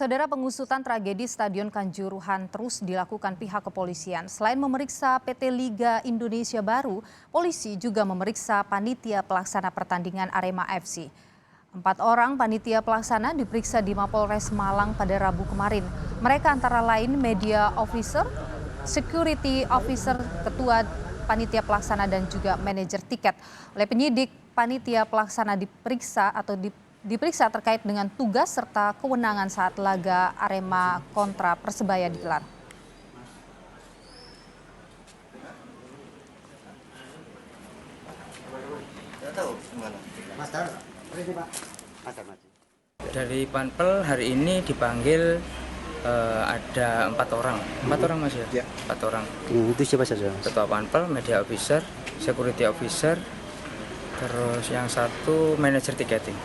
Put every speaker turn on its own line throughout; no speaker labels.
Saudara, pengusutan tragedi Stadion Kanjuruhan terus dilakukan pihak kepolisian. Selain memeriksa PT Liga Indonesia Baru, polisi juga memeriksa panitia pelaksana pertandingan Arema FC. 4 orang panitia pelaksana diperiksa di Mapolres Malang pada Rabu kemarin. Mereka antara lain media officer, security officer, ketua panitia pelaksana dan juga manajer tiket. Oleh penyidik, panitia pelaksana diperiksa terkait dengan tugas serta kewenangan saat laga Arema kontra Persebaya digelar.
Dari Panpel hari ini dipanggil ada 4 orang. 4 orang Mas ya? 4 orang.
Itu siapa saja?
Ketua Panpel, media officer, security officer, terus yang satu manajer tiketing.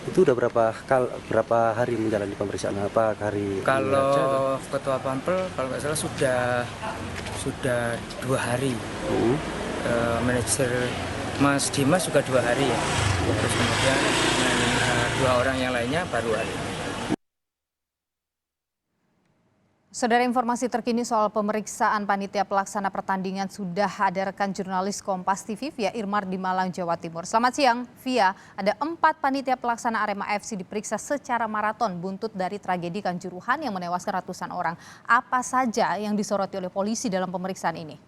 Itu udah berapa hari menjalani pemeriksaan? Apa hari?
Kalau ketua Panpel kalau nggak salah sudah 2 hari. Manajer Mas Dimas juga 2 hari ya. Terus kemudian 2 orang yang lainnya baru hari ini.
Saudara, informasi terkini soal pemeriksaan panitia pelaksana pertandingan sudah ada rekan jurnalis Kompas TV Via Irmar di Malang, Jawa Timur. Selamat siang, Via. Ada 4 panitia pelaksana Arema FC diperiksa secara maraton buntut dari tragedi Kanjuruhan yang menewaskan ratusan orang. Apa saja yang disoroti oleh polisi dalam pemeriksaan ini?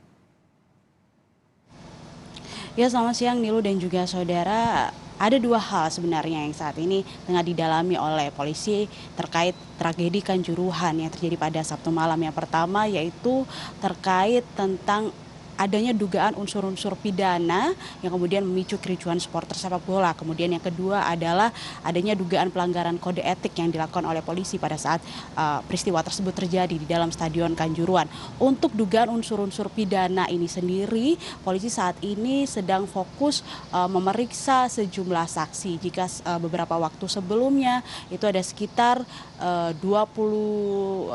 Ya, selamat siang Nilu dan juga saudara. Ada 2 hal sebenarnya yang saat ini tengah didalami oleh polisi terkait tragedi Kanjuruhan yang terjadi pada Sabtu malam. Yang pertama yaitu terkait tentang adanya dugaan unsur-unsur pidana yang kemudian memicu kericuan supporter sepak bola. Kemudian yang kedua adalah adanya dugaan pelanggaran kode etik yang dilakukan oleh polisi pada saat peristiwa tersebut terjadi di dalam Stadion Kanjuruhan. Untuk dugaan unsur-unsur pidana ini sendiri, polisi saat ini sedang fokus memeriksa sejumlah saksi. Jika beberapa waktu sebelumnya itu ada sekitar 29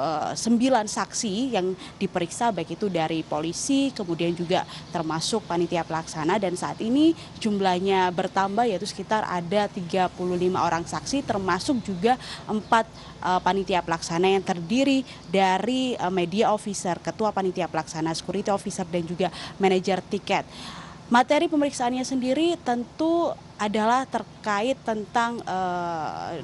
saksi yang diperiksa, baik itu dari polisi, kemudian juga termasuk panitia pelaksana, dan saat ini jumlahnya bertambah yaitu sekitar ada 35 orang saksi, termasuk juga 4 panitia pelaksana yang terdiri dari media officer, ketua panitia pelaksana, security officer, dan juga manajer tiket. Materi pemeriksaannya sendiri tentu adalah terkait tentang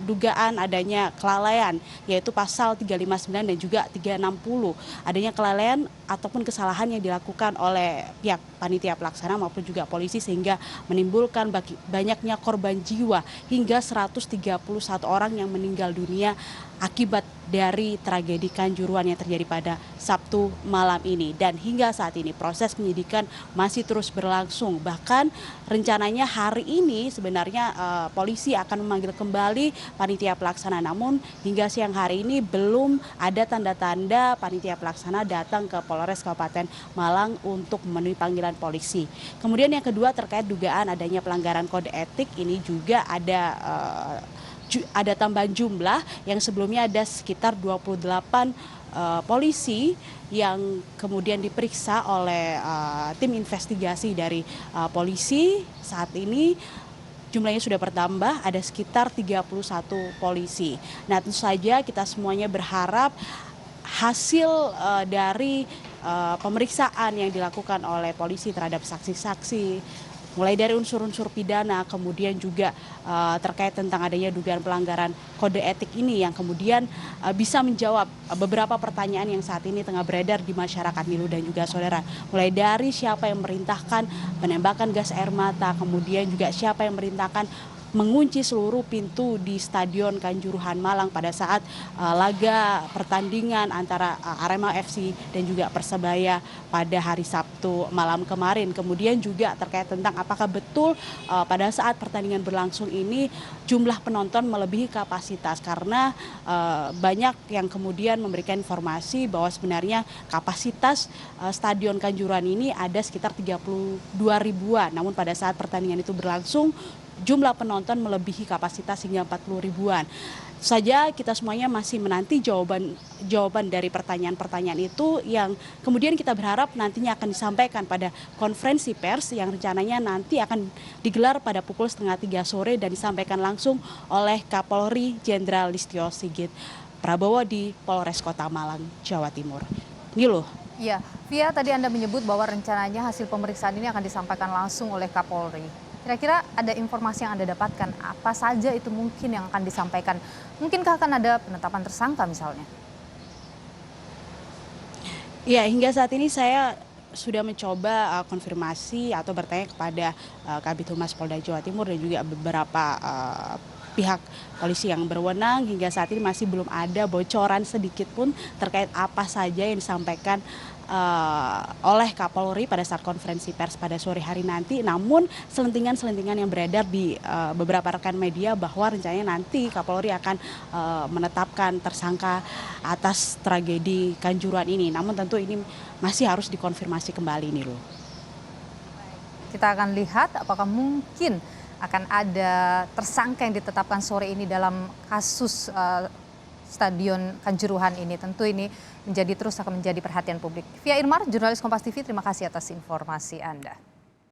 dugaan adanya kelalaian, yaitu pasal 359 dan juga 360. Adanya kelalaian ataupun kesalahan yang dilakukan oleh pihak panitia pelaksana maupun juga polisi sehingga menimbulkan banyaknya korban jiwa hingga 131 orang yang meninggal dunia akibat dari tragedi Kanjuruhan yang terjadi pada Sabtu malam ini. Dan hingga saat ini proses penyidikan masih terus berlangsung. Bahkan rencananya hari ini sebenarnya polisi akan memanggil kembali panitia pelaksana, namun hingga siang hari ini belum ada tanda-tanda panitia pelaksana datang ke Polres Kabupaten Malang untuk memenuhi panggilan polisi. Kemudian yang kedua terkait dugaan adanya pelanggaran kode etik, ini juga ada tambahan jumlah yang sebelumnya ada sekitar 28 polisi yang kemudian diperiksa oleh tim investigasi dari polisi. Saat ini jumlahnya sudah bertambah, ada sekitar 31 polisi. Nah, tentu saja kita semuanya berharap hasil dari pemeriksaan yang dilakukan oleh polisi terhadap saksi-saksi, mulai dari unsur-unsur pidana, kemudian juga terkait tentang adanya dugaan pelanggaran kode etik ini yang kemudian bisa menjawab beberapa pertanyaan yang saat ini tengah beredar di masyarakat, Nilu dan juga saudara. Mulai dari siapa yang merintahkan penembakan gas air mata, kemudian juga siapa yang merintahkan mengunci seluruh pintu di Stadion Kanjuruhan Malang pada saat laga pertandingan antara Arema FC dan juga Persebaya pada hari Sabtu malam kemarin. Kemudian juga terkait tentang apakah betul pada saat pertandingan berlangsung ini jumlah penonton melebihi kapasitas, karena banyak yang kemudian memberikan informasi bahwa sebenarnya kapasitas Stadion Kanjuruhan ini ada sekitar 32 ribuan. Namun pada saat pertandingan itu berlangsung jumlah penonton melebihi kapasitas hingga 40 ribuan. Saja kita semuanya masih menanti jawaban dari pertanyaan-pertanyaan itu yang kemudian kita berharap nantinya akan disampaikan pada konferensi pers yang rencananya nanti akan digelar pada pukul 2:30 sore dan disampaikan langsung oleh Kapolri Jenderal Listio Sigit Prabowo di Polres Kota Malang, Jawa Timur. Ini loh.
Ya, Via, tadi Anda menyebut bahwa rencananya hasil pemeriksaan ini akan disampaikan langsung oleh Kapolri. Kira-kira ada informasi yang Anda dapatkan, apa saja itu mungkin yang akan disampaikan? Mungkinkah akan ada penetapan tersangka misalnya?
Ya, hingga saat ini saya sudah mencoba konfirmasi atau bertanya kepada Kabid Humas Polda Jawa Timur dan juga beberapa pihak polisi yang berwenang. Hingga saat ini masih belum ada bocoran sedikit pun terkait apa saja yang disampaikan oleh Kapolri pada saat konferensi pers pada sore hari nanti. Namun selentingan-selentingan yang beredar di beberapa rekan media bahwa rencananya nanti Kapolri akan menetapkan tersangka atas tragedi Kanjuruhan ini. Namun tentu ini masih harus dikonfirmasi kembali nih loh.
Kita akan lihat apakah mungkin akan ada tersangka yang ditetapkan sore ini dalam kasus Stadion Kanjuruhan ini. Tentu ini terus akan menjadi perhatian publik. Via Irmar, jurnalis Kompas TV, terima kasih atas informasi Anda.